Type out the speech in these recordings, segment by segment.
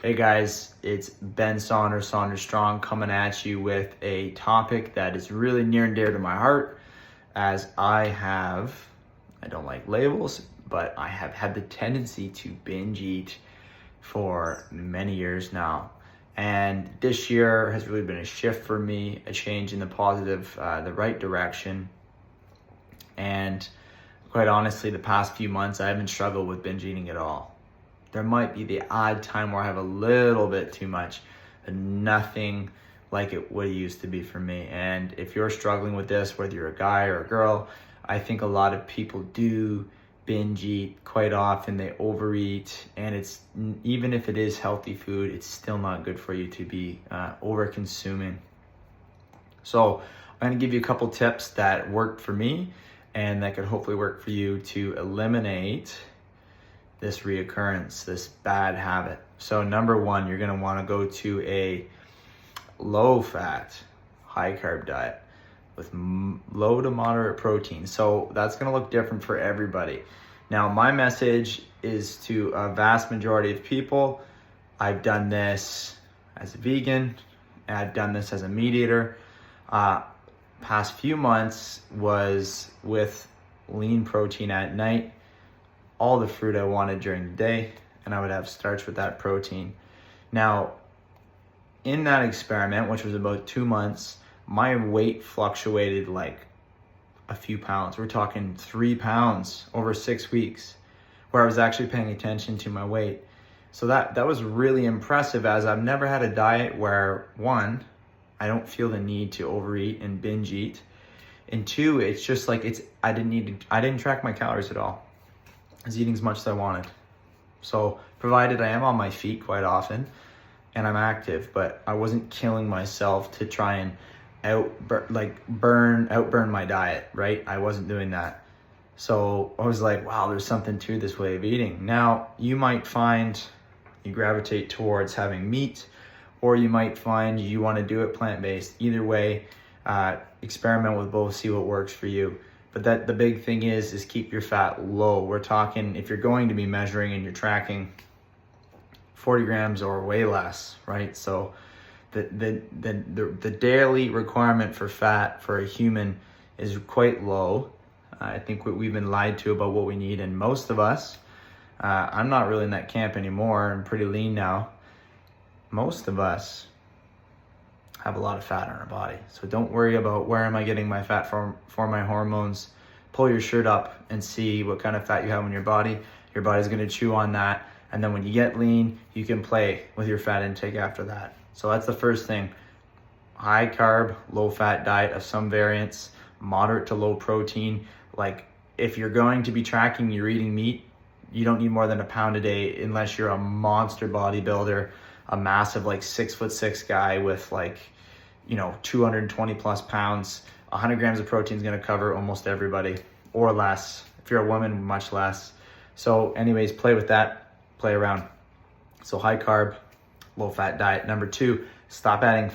Hey guys, it's Ben Saunders Strong coming at you with a topic that is really near and dear to my heart, as I don't like labels, but I have had the tendency to binge eat for many years now. And this year has really been a shift for me, a change in the positive, the right direction. And quite honestly, the past few months, I haven't struggled with binge eating at all. There might be the odd time where I have a little bit too much, but nothing like it what it used to be for me. And if you're struggling with this, whether you're a guy or a girl, I think a lot of people do binge eat quite often. They overeat, and it's, even if it is healthy food, it's still not good for you to be over consuming. So I'm gonna give you a couple tips that worked for me and that could hopefully work for you to eliminate this reoccurrence, this bad habit. So number one, you're gonna wanna go to a low fat, high carb diet with low to moderate protein. So that's gonna look different for everybody. Now, my message is to a vast majority of people. I've done this as a vegan, and I've done this as a meat eater. Past few months was with lean protein at night, all the fruit I wanted during the day, and I would have starch with that protein. Now, in that experiment, which was about 2 months, my weight fluctuated like a few pounds. We're talking 3 pounds over 6 weeks, where I was actually paying attention to my weight. So that was really impressive, as I've never had a diet where, one, I don't feel the need to overeat and binge eat, and two, it's just like I didn't track my calories at all. I was eating as much as I wanted. So provided I am on my feet quite often and I'm active, but I wasn't killing myself to try and outburn my diet, right? I wasn't doing that. So I was like, wow, there's something to this way of eating. Now, you might find you gravitate towards having meat, or you might find you want to do it plant-based. Either way, experiment with both, see what works for you. But the big thing is keep your fat low. We're talking, if you're going to be measuring and you're tracking 40 grams or way less, right? So the daily requirement for fat for a human is quite low. I think we've been lied to about what we need, and most of us, I'm not really in that camp anymore. I'm pretty lean now. Most of us have a lot of fat on our body. So don't worry about where am I getting my fat from for my hormones. Pull your shirt up and see what kind of fat you have in your body. Your body's gonna chew on that. And then when you get lean, you can play with your fat intake after that. So that's the first thing. High carb, low fat diet of some variants, moderate to low protein. Like, if you're going to be tracking, you're eating meat, you don't need more than 1 pound a day unless you're a monster bodybuilder, a massive like 6'6" guy with 220 plus pounds. 100 grams of protein is going to cover almost everybody, or less. If you're a woman, much less. So anyways, play with that, play around. So high carb, low fat diet. Number two, stop adding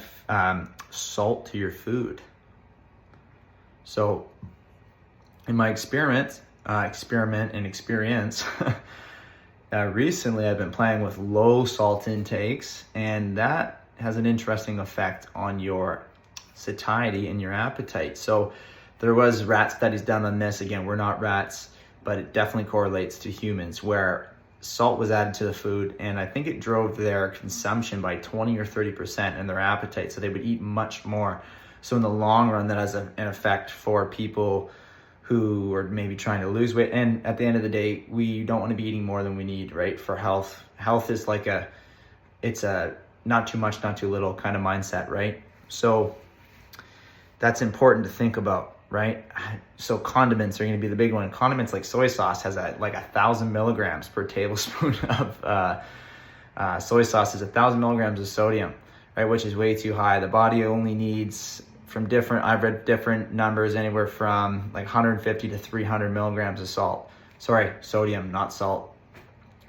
salt to your food. So in my experience, recently I've been playing with low salt intakes, and that has an interesting effect on your satiety and your appetite. So there was rat studies done on this. Again, we're not rats, but it definitely correlates to humans, where salt was added to the food, and I think it drove their consumption by 20 or 30% and their appetite. So they would eat much more. So in the long run, that has an effect for people who are maybe trying to lose weight. And at the end of the day, we don't want to be eating more than we need, right? For health. Health is it's a not too much, not too little kind of mindset, right? So that's important to think about, right? So condiments are going to be the big one. Condiments like soy sauce has 1,000 milligrams per tablespoon of soy sauce is 1,000 milligrams of sodium, right? Which is way too high. The body only needs, I've read different numbers, anywhere from 150 to 300 milligrams of sodium, not salt.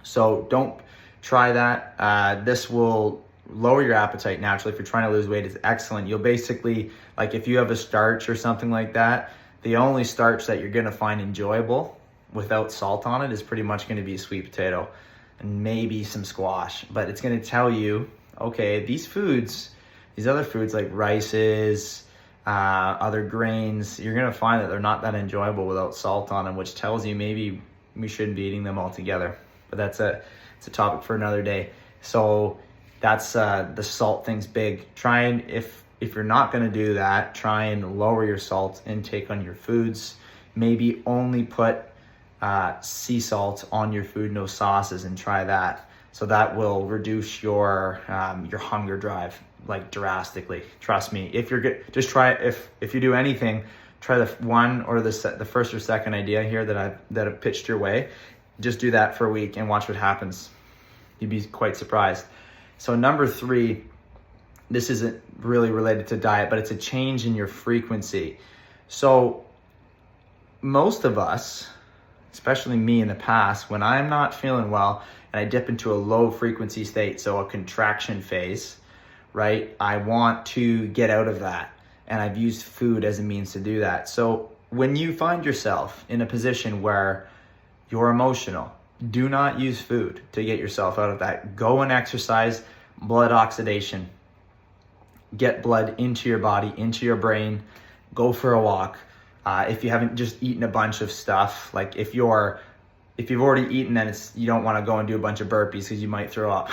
So don't try that. This will lower your appetite naturally. If you're trying to lose weight, it's excellent. You'll basically, if you have a starch or something like that, the only starch that you're gonna find enjoyable without salt on it is pretty much gonna be sweet potato. and maybe some squash. But it's going to tell you, okay, these other foods like rices, other grains, you're going to find that they're not that enjoyable without salt on them, which tells you maybe we shouldn't be eating them altogether. But it's a topic for another day. So that's the salt thing's big. Try and, if you're not going to do that, try and lower your salt intake on your foods. Maybe only put sea salt on your food, no sauces, and try that. So that will reduce your hunger drive like drastically. Trust me. If you're good, just try it. If you do anything, try the one or the first or second idea here that I've pitched your way. Just do that for a week and watch what happens. You'd be quite surprised. So number 3, this isn't really related to diet, but it's a change in your frequency. So most of us, especially me in the past, when I'm not feeling well and I dip into a low frequency state, so a contraction phase, right? I want to get out of that, and I've used food as a means to do that. So when you find yourself in a position where you're emotional, do not use food to get yourself out of that. Go and exercise. Blood oxidation. Get blood into your body, into your brain. Go for a walk. If you haven't just eaten a bunch of stuff, like if you've already eaten, then you don't want to go and do a bunch of burpees because you might throw up.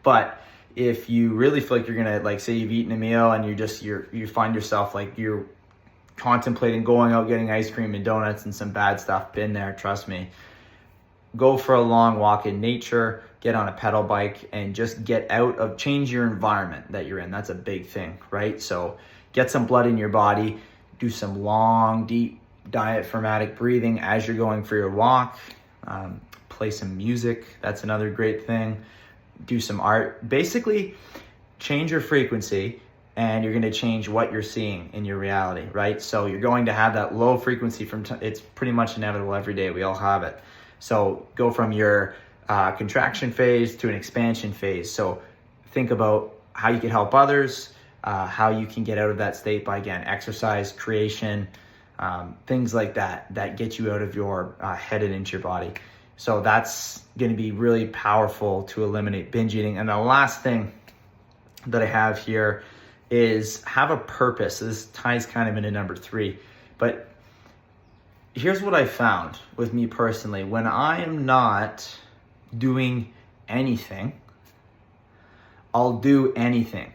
But if you really feel like you're gonna, like, say you've eaten a meal and you find yourself like you're contemplating going out getting ice cream and donuts and some bad stuff, been there, trust me. Go for a long walk in nature, get on a pedal bike, and just change your environment that you're in. That's a big thing, right? So get some blood in your body, do some long, deep diaphragmatic breathing as you're going for your walk, play some music. That's another great thing. Do some art. Basically, change your frequency, and you're going to change what you're seeing in your reality, right? So you're going to have that low frequency it's pretty much inevitable every day. We all have it. So go from your contraction phase to an expansion phase. So think about how you can help others, how you can get out of that state by, again, exercise, creation, things like that get you out of your head and into your body. So that's going to be really powerful to eliminate binge eating. And the last thing that I have here is have a purpose. This ties kind of into number 3, but here's what I found with me personally. When I am not doing anything, I'll do anything.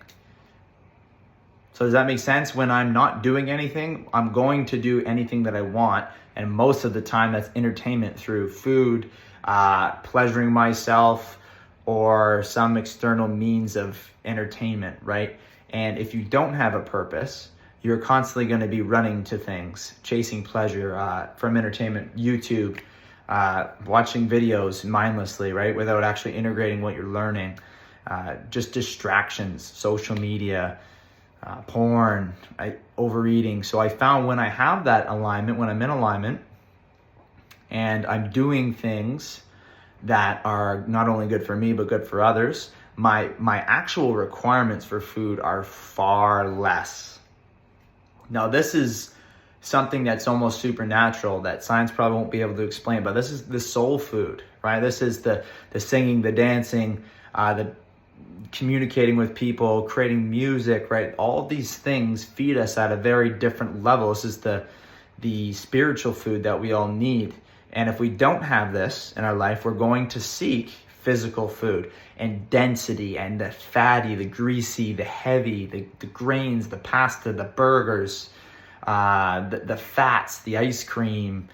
So does that make sense? When I'm not doing anything, I'm going to do anything that I want. And most of the time that's entertainment through food, pleasuring myself, or some external means of entertainment, right? And if you don't have a purpose, you're constantly going to be running to things, chasing pleasure from entertainment, YouTube, watching videos mindlessly, right? Without actually integrating what you're learning. Just distractions, social media, porn, overeating. So I found when I have that alignment, when I'm in alignment and I'm doing things that are not only good for me, but good for others, my actual requirements for food are far less. Now, this is something that's almost supernatural that science probably won't be able to explain, but this is the soul food, right? This is the singing, the dancing, the communicating with people, creating music, right? All of these things feed us at a very different level. This is the spiritual food that we all need. And if we don't have this in our life, we're going to seek physical food and density and the fatty, the greasy, the heavy, the grains, the pasta, the burgers, the fats, the ice cream,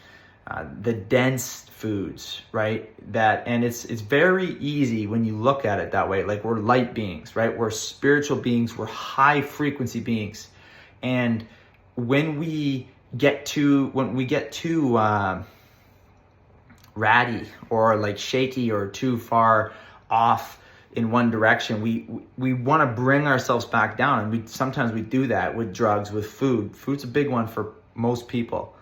the dense foods, right? And it's very easy when you look at it that way. Like, we're light beings, right? We're spiritual beings. We're high frequency beings. And when we get too ratty or like shaky or too far off in one direction, we want to bring ourselves back down, and sometimes we do that with drugs, with food. Food's a big one for most people,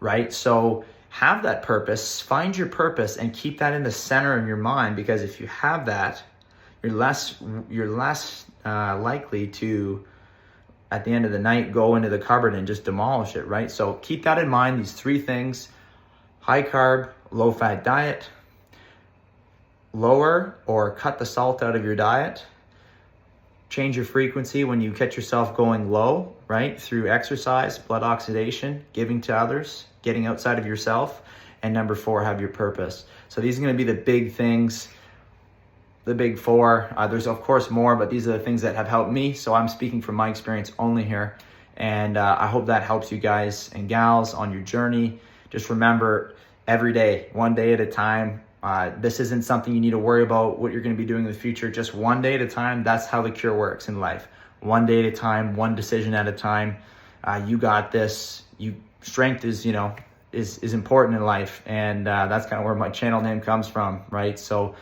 right? So have that purpose, find your purpose, and keep that in the center of your mind, because if you have that, you're less likely to, at the end of the night, go into the cupboard and just demolish it, right? So keep that in mind, these 3 things: high carb, low fat diet, lower or cut the salt out of your diet. Change your frequency when you catch yourself going low, right? Through exercise, blood oxidation, giving to others, getting outside of yourself. And number 4, have your purpose. So these are going to be the big things, the big 4. There's of course more, but these are the things that have helped me. So I'm speaking from my experience only here. And I hope that helps you guys and gals on your journey. Just remember, every day, one day at a time. This isn't something you need to worry about what you're going to be doing in the future. Just one day at a time. That's how the cure works in life. One day at a time, one decision at a time. You got this. Strength is, is important in life, and that's kind of where my channel name comes from, right? So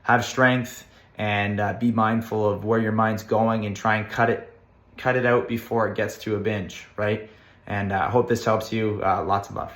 have strength and be mindful of where your mind's going, and try and cut it out before it gets to a binge, right? And I hope this helps you. Lots of love.